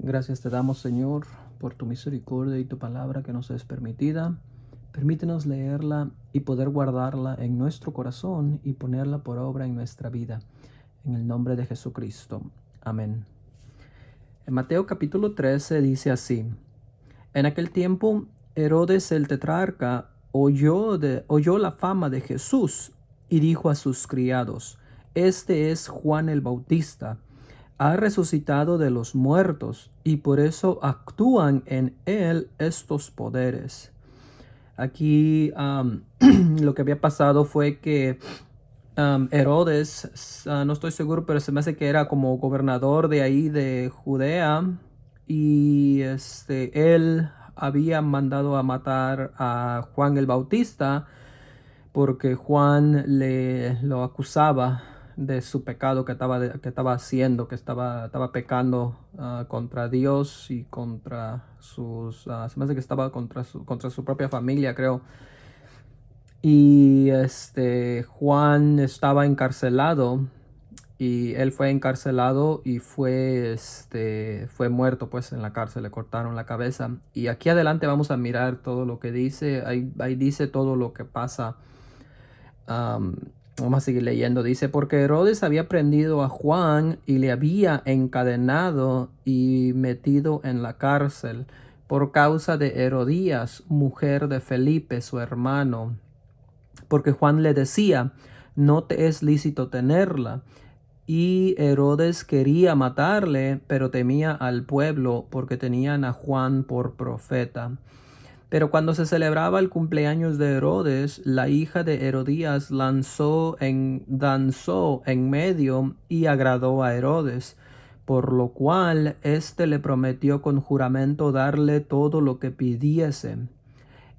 Gracias te damos, Señor, por tu misericordia y tu palabra que nos es permitida. Permítenos leerla y poder guardarla en nuestro corazón y ponerla por obra en nuestra vida. En el nombre de Jesucristo. Amén. En Mateo capítulo 13 dice así: En aquel tiempo, Herodes el tetrarca oyó la fama de Jesús y dijo a sus criados: Este es Juan el Bautista. Ha resucitado de los muertos y por eso actúan en él estos poderes. Aquí lo que había pasado fue que Herodes, no estoy seguro, pero se me hace que era como gobernador de ahí de Judea, y él había mandado a matar a Juan el Bautista porque Juan lo acusaba de su pecado que estaba haciendo, que estaba pecando contra Dios y contra se me hace que estaba contra su propia familia, creo. Y Juan estaba encarcelado y él fue encarcelado y fue muerto pues en la cárcel, le cortaron la cabeza. Y aquí adelante vamos a mirar todo lo que dice, ahí dice todo lo que pasa. Vamos a seguir leyendo. Dice: porque Herodes había prendido a Juan y le había encadenado y metido en la cárcel por causa de Herodías, mujer de Felipe, su hermano, porque Juan le decía: no te es lícito tenerla. Y Herodes quería matarle, pero temía al pueblo porque tenían a Juan por profeta. Pero cuando se celebraba el cumpleaños de Herodes, la hija de Herodías danzó en medio y agradó a Herodes, por lo cual éste le prometió con juramento darle todo lo que pidiese.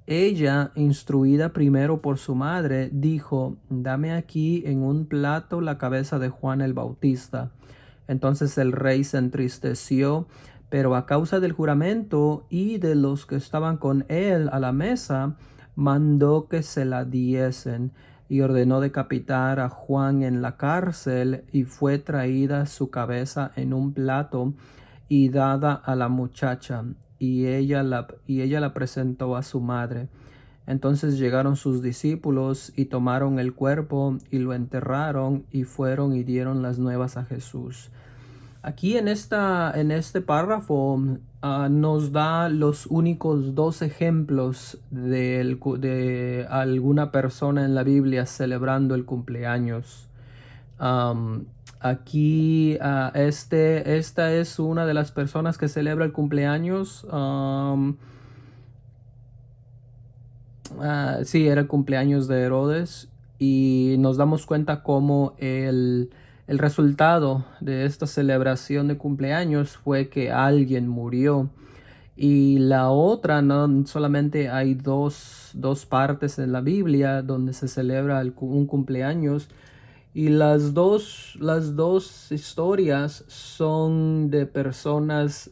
Ella, instruida primero por su madre, dijo: dame aquí en un plato la cabeza de Juan el Bautista. Entonces el rey se entristeció, pero a causa del juramento y de los que estaban con él a la mesa, mandó que se la diesen y ordenó decapitar a Juan en la cárcel, y fue traída su cabeza en un plato y dada a la muchacha, y ella la presentó a su madre. Entonces llegaron sus discípulos y tomaron el cuerpo y lo enterraron, y fueron y dieron las nuevas a Jesús. Aquí en este párrafo nos da los únicos dos ejemplos de alguna persona en la Biblia celebrando el cumpleaños. Aquí esta es una de las personas que celebra el cumpleaños. Sí, era el cumpleaños de Herodes, y nos damos cuenta cómo el resultado de esta celebración de cumpleaños fue que alguien murió. Y la otra, no solamente hay dos partes en la Biblia donde se celebra un cumpleaños, y las dos historias son de personas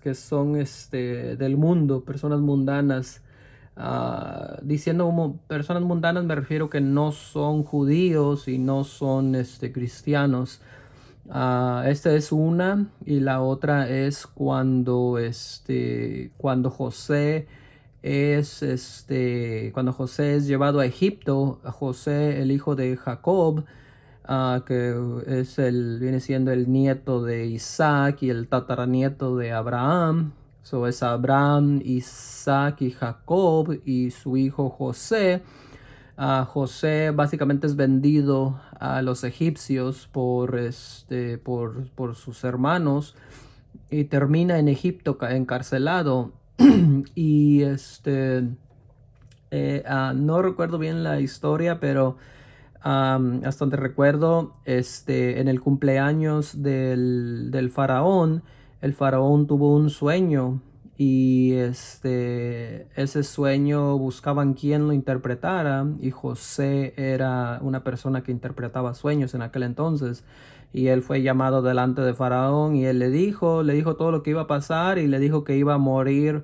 que son del mundo, personas mundanas. Diciendo como personas mundanas me refiero que no son judíos y no son cristianos. Esta es una, y la otra es cuando cuando José es llevado a Egipto. José, el hijo de Jacob, que viene siendo el nieto de Isaac y el tataranieto de Abraham. So es Abraham, Isaac y Jacob y su hijo José. José básicamente es vendido a los egipcios por sus hermanos, y termina en Egipto encarcelado. Y no recuerdo bien la historia, pero hasta donde recuerdo, en el cumpleaños del faraón, el faraón tuvo un sueño, y ese sueño buscaban quien lo interpretara, y José era una persona que interpretaba sueños en aquel entonces. Y él fue llamado delante de Faraón, y él le dijo todo lo que iba a pasar, y le dijo que iba a morir,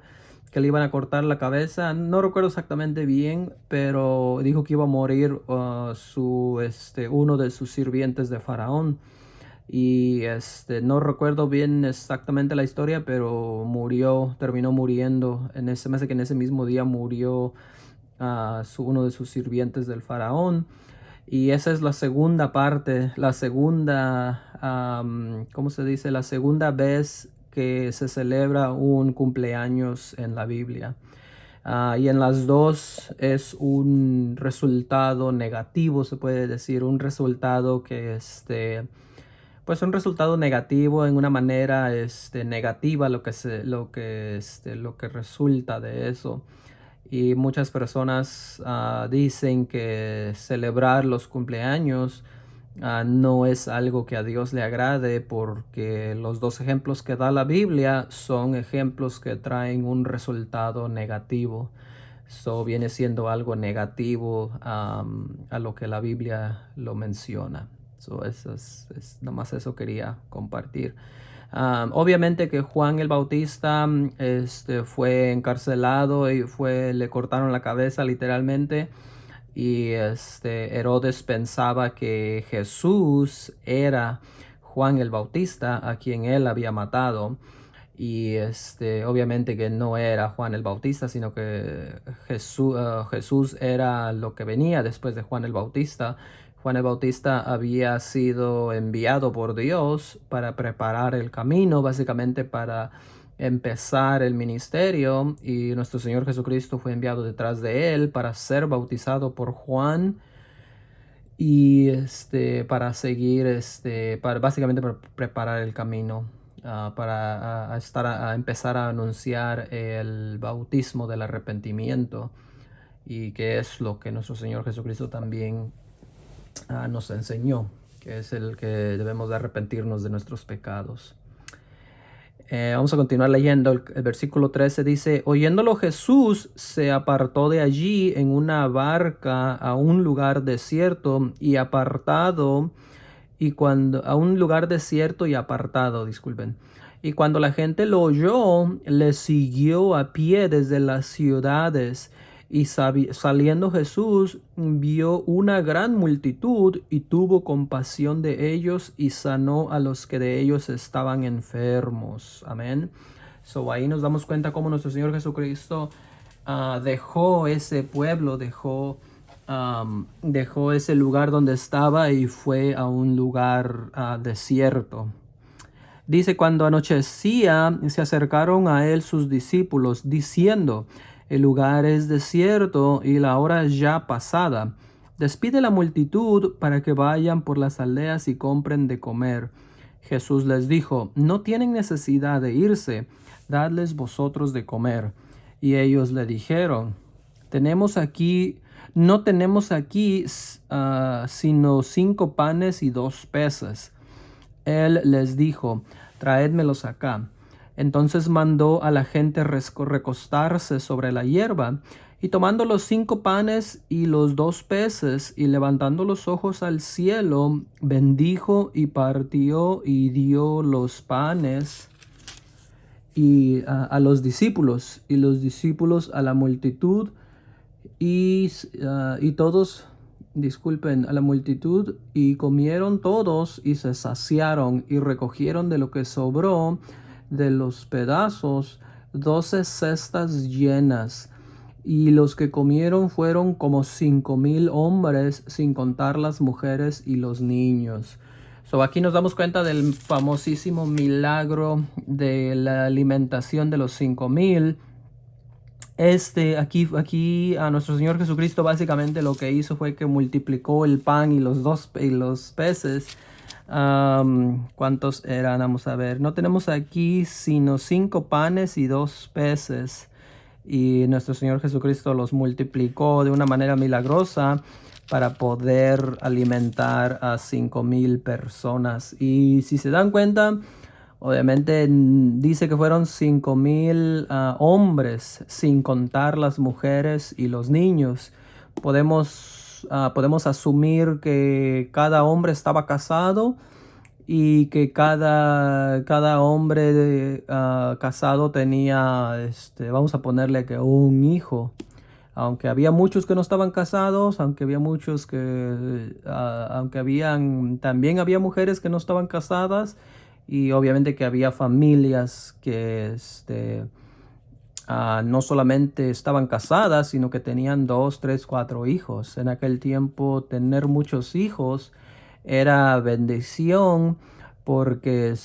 que le iban a cortar la cabeza. No recuerdo exactamente bien, pero dijo que iba a morir uno de sus sirvientes de Faraón. y no recuerdo bien exactamente la historia, pero terminó muriendo me hace que en ese mismo día murió uno de sus sirvientes del faraón. Y esa es la segunda parte, la segunda, ¿cómo se dice? La segunda vez que se celebra un cumpleaños en la Biblia. Y en las dos es un resultado negativo, se puede decir, un resultado que pues un resultado negativo en una manera negativa lo que resulta de eso. Y muchas personas dicen que celebrar los cumpleaños no es algo que a Dios le agrade, porque los dos ejemplos que da la Biblia son ejemplos que traen un resultado negativo. Eso viene siendo algo negativo a lo que la Biblia lo menciona. Eso nomás eso quería compartir. Obviamente que Juan el Bautista fue encarcelado y le cortaron la cabeza literalmente. Y Herodes pensaba que Jesús era Juan el Bautista, a quien él había matado. Y obviamente que no era Juan el Bautista, sino que Jesús era lo que venía después de Juan el Bautista. Juan el Bautista había sido enviado por Dios para preparar el camino, básicamente para empezar el ministerio, y nuestro Señor Jesucristo fue enviado detrás de él para ser bautizado por Juan y para seguir, básicamente para preparar el camino, para empezar a anunciar el bautismo del arrepentimiento, y que es lo que nuestro Señor Jesucristo también nos enseñó, que es el que debemos de arrepentirnos de nuestros pecados. Vamos a continuar leyendo. El versículo 13 dice: oyéndolo Jesús se apartó de allí en una barca a un lugar desierto y apartado, a un lugar desierto y apartado, disculpen. Y cuando la gente lo oyó, le siguió a pie desde las ciudades. Y saliendo Jesús, vio una gran multitud y tuvo compasión de ellos y sanó a los que de ellos estaban enfermos. Amén. Ahí nos damos cuenta cómo nuestro Señor Jesucristo dejó ese pueblo, dejó ese lugar donde estaba y fue a un lugar desierto. Dice: cuando anochecía, se acercaron a él sus discípulos, diciendo: el lugar es desierto y la hora ya pasada. Despide la multitud para que vayan por las aldeas y compren de comer. Jesús les dijo: no tienen necesidad de irse, dadles vosotros de comer. Y ellos le dijeron: no tenemos aquí sino 5 panes y 2 peces. Él les dijo: traédmelos acá. Entonces mandó a la gente recostarse sobre la hierba, y tomando los 5 panes y los 2 peces, y levantando los ojos al cielo, bendijo y partió y dio los panes a los discípulos, y los discípulos a la multitud, y todos, disculpen, a la multitud, y comieron todos y se saciaron, y recogieron de lo que sobró de los pedazos 12 cestas llenas. Y los que comieron fueron como 5,000 hombres, sin contar las mujeres y los niños. Aquí nos damos cuenta del famosísimo milagro de la alimentación de los 5,000. Aquí a nuestro Señor Jesucristo básicamente lo que hizo fue que multiplicó el pan y los peces. ¿Cuántos eran? Vamos a ver. No tenemos aquí sino 5 panes y 2 peces. Y nuestro Señor Jesucristo los multiplicó de una manera milagrosa para poder alimentar a 5,000 personas. Y si se dan cuenta, obviamente dice que fueron 5,000 hombres, sin contar las mujeres y los niños. Podemos asumir que cada hombre estaba casado, y que cada hombre casado tenía, vamos a ponerle que un hijo. aunque había muchos que no estaban casados, aunque había muchos también había mujeres que no estaban casadas, y obviamente que había familias que no solamente estaban casadas, sino que tenían 2, 3, 4 hijos. En aquel tiempo, tener muchos hijos era bendición porque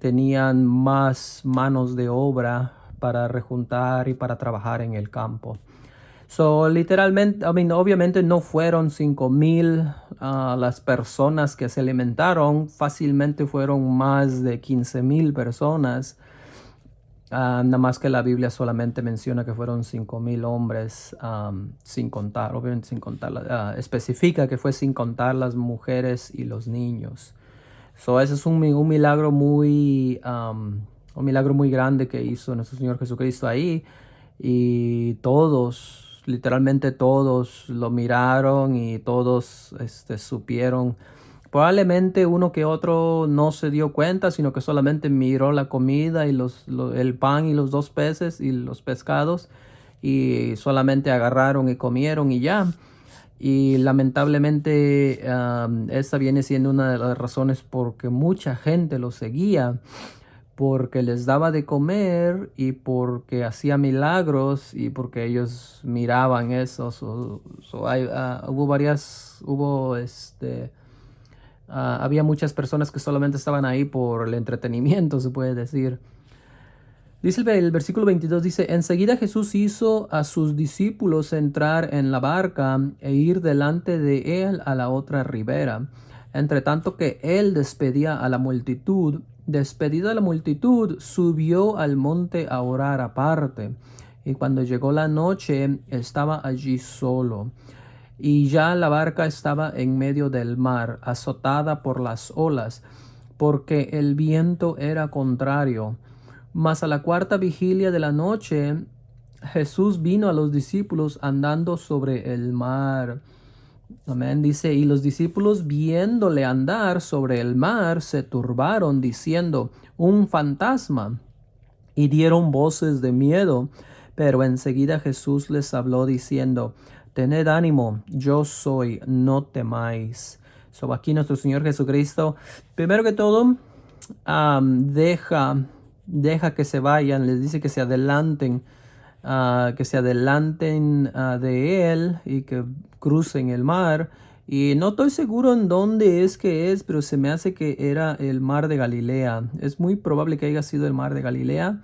tenían más manos de obra para rejuntar y para trabajar en el campo. So, literalmente, obviamente no fueron 5,000 las personas que se alimentaron, fácilmente fueron más de 15,000 personas. Nada más que la Biblia solamente menciona que fueron 5,000 hombres, sin contar, obviamente sin contar, especifica que fue sin contar las mujeres y los niños. So, ese es un milagro un milagro muy grande que hizo nuestro Señor Jesucristo ahí. Y todos, literalmente todos lo miraron y todos supieron. Probablemente uno que otro no se dio cuenta, sino que solamente miró la comida y el pan y los 2 peces y los pescados, y solamente agarraron y comieron y ya. Y lamentablemente esta viene siendo una de las razones porque mucha gente lo seguía, porque les daba de comer y porque hacía milagros y porque ellos miraban eso. Había muchas personas que solamente estaban ahí por el entretenimiento, se puede decir. Dice el versículo 22, dice, enseguida Jesús hizo a sus discípulos entrar en la barca e ir delante de él a la otra ribera, entre tanto que él despedía a la multitud. Despedida la multitud, subió al monte a orar aparte, y cuando llegó la noche estaba allí solo. Y ya la barca estaba en medio del mar, azotada por las olas, porque el viento era contrario. Mas a la cuarta vigilia de la noche, Jesús vino a los discípulos andando sobre el mar. Amén. Dice, y los discípulos viéndole andar sobre el mar, se turbaron, diciendo, un fantasma, y dieron voces de miedo. Pero enseguida Jesús les habló diciendo, tened ánimo, yo soy, no temáis. So, aquí nuestro Señor Jesucristo, primero que todo, deja que se vayan, les dice que se adelanten, de él y que crucen el mar. Y no estoy seguro en dónde es que es, pero se me hace que era el mar de Galilea. Es muy probable que haya sido el mar de Galilea,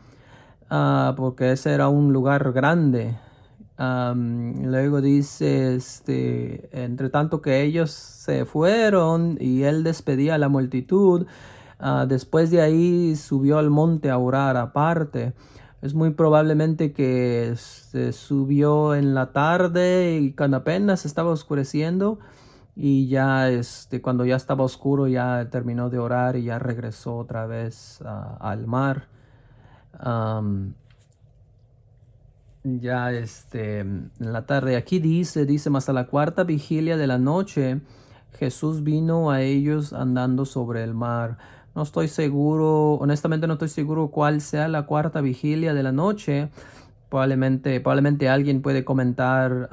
porque ese era un lugar grande. Luego dice, entre tanto que ellos se fueron y él despedía a la multitud, después de ahí subió al monte a orar aparte. Es muy probablemente que se subió en la tarde y cuando apenas estaba oscureciendo, y ya cuando ya estaba oscuro ya terminó de orar y ya regresó otra vez al mar. En la tarde, aquí dice, más a la cuarta vigilia de la noche, Jesús vino a ellos andando sobre el mar. No estoy seguro, honestamente no estoy seguro cuál sea la cuarta vigilia de la noche. Probablemente alguien puede comentar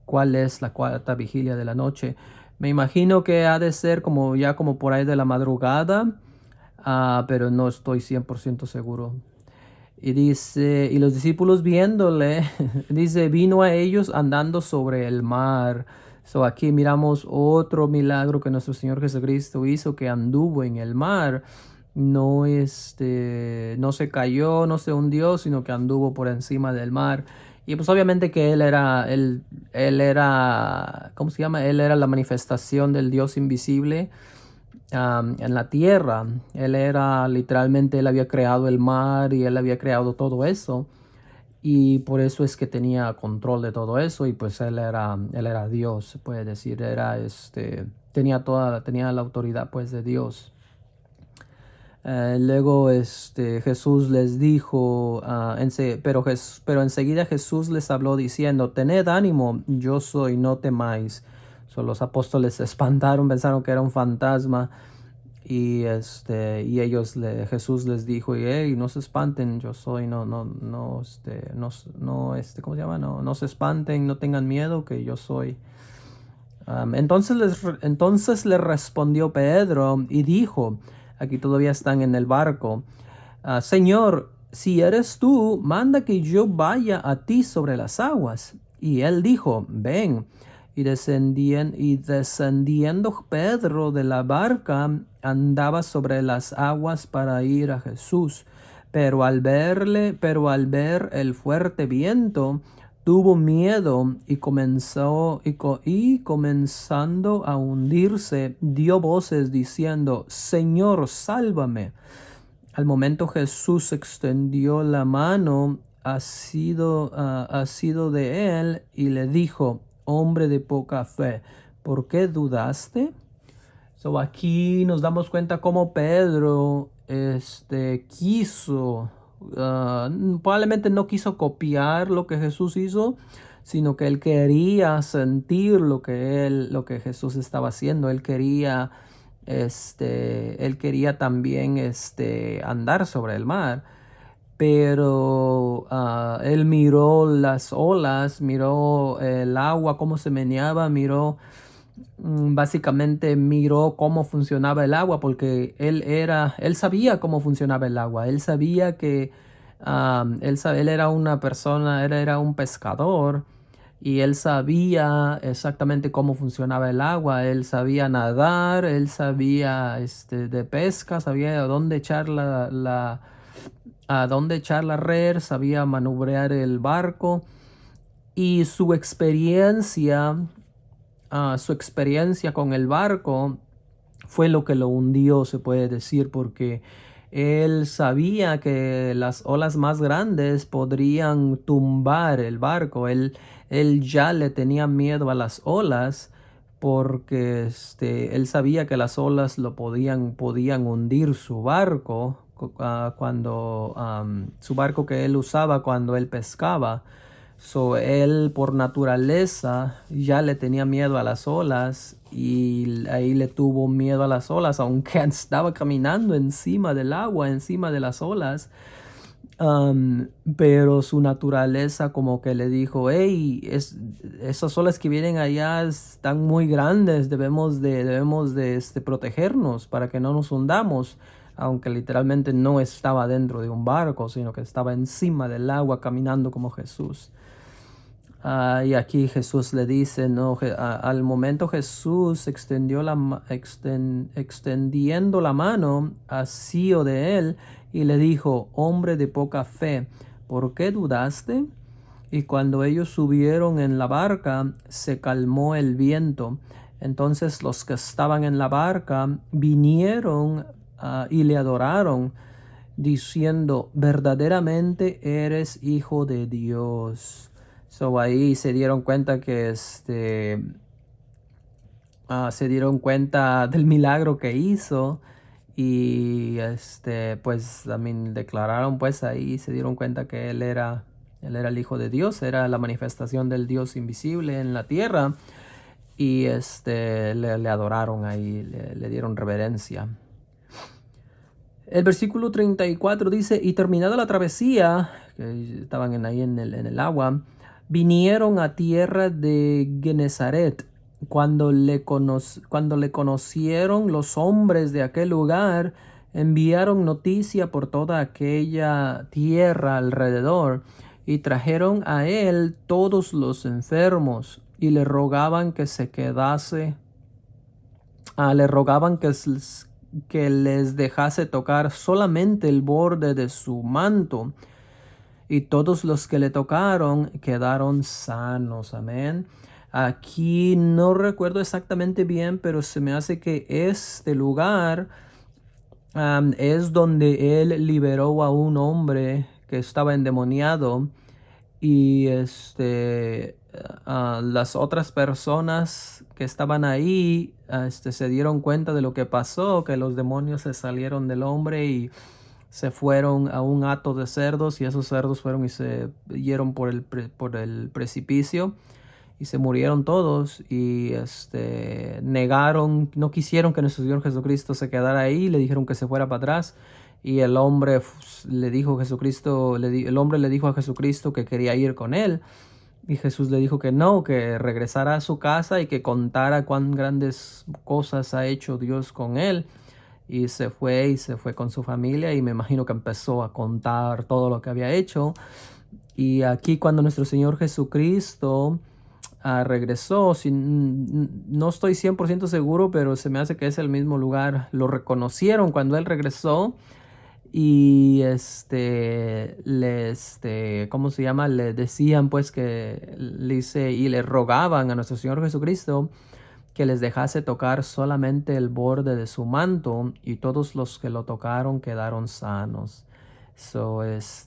cuál es la cuarta vigilia de la noche. Me imagino que ha de ser como por ahí de la madrugada, pero no estoy 100% seguro. Y dice, y los discípulos viéndole, dice, vino a ellos andando sobre el mar. So, aquí miramos otro milagro que nuestro Señor Jesucristo hizo, que anduvo en el mar. No, no se cayó, no se hundió, sino que anduvo por encima del mar. Y pues obviamente que él era, ¿cómo se llama? Él era la manifestación del Dios invisible en la tierra. Él había creado el mar y él había creado todo eso. Y por eso es que tenía control de todo eso, y pues él era Dios, se puede decir. Tenía la autoridad pues de Dios. Luego Jesús les dijo, pero enseguida Jesús les habló diciendo, tened ánimo, yo soy, no temáis. So, los apóstoles se espantaron, pensaron que era un fantasma. Y Jesús les dijo, hey, no se espanten, yo soy, ¿cómo se llama? No se espanten, no tengan miedo, que yo soy. Entonces le respondió Pedro y dijo, aquí todavía están en el barco, Señor, si eres tú, manda que yo vaya a ti sobre las aguas. Y él dijo, ven. Y descendiendo Pedro de la barca, andaba sobre las aguas para ir a Jesús. Pero al ver el fuerte viento, tuvo miedo y comenzando a hundirse, dio voces diciendo, Señor, sálvame. Al momento Jesús extendió la mano asido de él y le dijo, hombre de poca fe, ¿por qué dudaste? So aquí nos damos cuenta cómo Pedro quiso, probablemente no quiso copiar lo que Jesús hizo, sino que él quería sentir lo que Jesús estaba haciendo. Él quería también andar sobre el mar. Pero él miró las olas, miró el agua, cómo se meneaba, básicamente miró cómo funcionaba el agua, porque él sabía cómo funcionaba el agua. Él sabía que él era una persona, él era un pescador y él sabía exactamente cómo funcionaba el agua. Él sabía nadar, él sabía de pesca, sabía a dónde echar la red, sabía manubrear el barco y su experiencia con el barco fue lo que lo hundió, se puede decir, porque él sabía que las olas más grandes podrían tumbar el barco. Él ya le tenía miedo a las olas porque él sabía que las olas podían hundir su barco cuando su barco que él usaba cuando él pescaba. So, él por naturaleza ya le tenía miedo a las olas y ahí le tuvo miedo a las olas, aunque estaba caminando encima del agua, encima de las olas. Pero su naturaleza como que le dijo, hey, esas olas que vienen allá están muy grandes, debemos de protegernos para que no nos hundamos, aunque literalmente no estaba dentro de un barco, sino que estaba encima del agua caminando como Jesús. Y aquí Jesús le dice, no, al momento Jesús extendiendo la mano asío de él y le dijo, hombre de poca fe, ¿por qué dudaste? Y cuando ellos subieron en la barca, se calmó el viento. Entonces los que estaban en la barca vinieron y le adoraron, diciendo, verdaderamente eres hijo de Dios. So ahí se dieron cuenta que se dieron cuenta del milagro que hizo y pues también declararon, pues ahí se dieron cuenta que él era el hijo de Dios, era la manifestación del Dios invisible en la tierra y le adoraron ahí, le dieron reverencia. El versículo 34 dice, y terminada la travesía, que estaban ahí en el agua, vinieron a tierra de Genezaret. Cuando le conocieron los hombres de aquel lugar, enviaron noticia por toda aquella tierra alrededor y trajeron a él todos los enfermos y le rogaban que se quedase, le rogaban que les dejase tocar solamente el borde de su manto. Y todos los que le tocaron quedaron sanos. Amén. Aquí no recuerdo exactamente bien, pero se me hace que este lugar es donde él liberó a un hombre que estaba endemoniado y las otras personas que estaban ahí se dieron cuenta de lo que pasó, que los demonios se salieron del hombre y se fueron a un hato de cerdos y esos cerdos fueron y se yeron por el precipicio y se murieron todos y negaron, no quisieron que nuestro Señor Jesucristo se quedara ahí, le dijeron que se fuera para atrás y el hombre le dijo Jesucristo, el hombre le dijo a Jesucristo que quería ir con él y Jesús le dijo que no, que regresara a su casa y que contara cuán grandes cosas ha hecho Dios con él. Y se fue con su familia y me imagino que empezó a contar todo lo que había hecho. Y aquí cuando nuestro Señor Jesucristo regresó, no estoy 100% seguro, pero se me hace que es el mismo lugar. Lo reconocieron cuando Él regresó y ¿cómo se llama? Le decían pues que y le rogaban a nuestro Señor Jesucristo que les dejase tocar solamente el borde de su manto y todos los que lo tocaron quedaron sanos.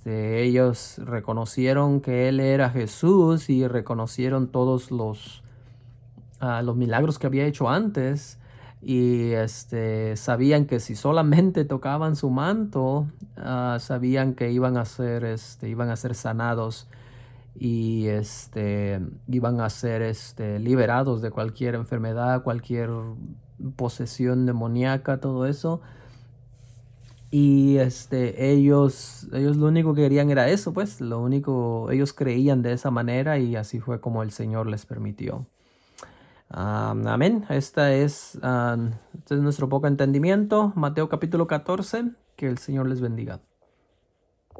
Ellos reconocieron que Él era Jesús y reconocieron todos los milagros que había hecho antes y sabían que si solamente tocaban su manto, sabían que iban a ser sanados y iban a ser liberados de cualquier enfermedad, cualquier posesión demoníaca, todo eso. Y ellos lo único que querían era eso, pues, ellos creían de esa manera y así fue como el Señor les permitió. Amén. Este es nuestro poco entendimiento. Mateo capítulo 14. Que el Señor les bendiga.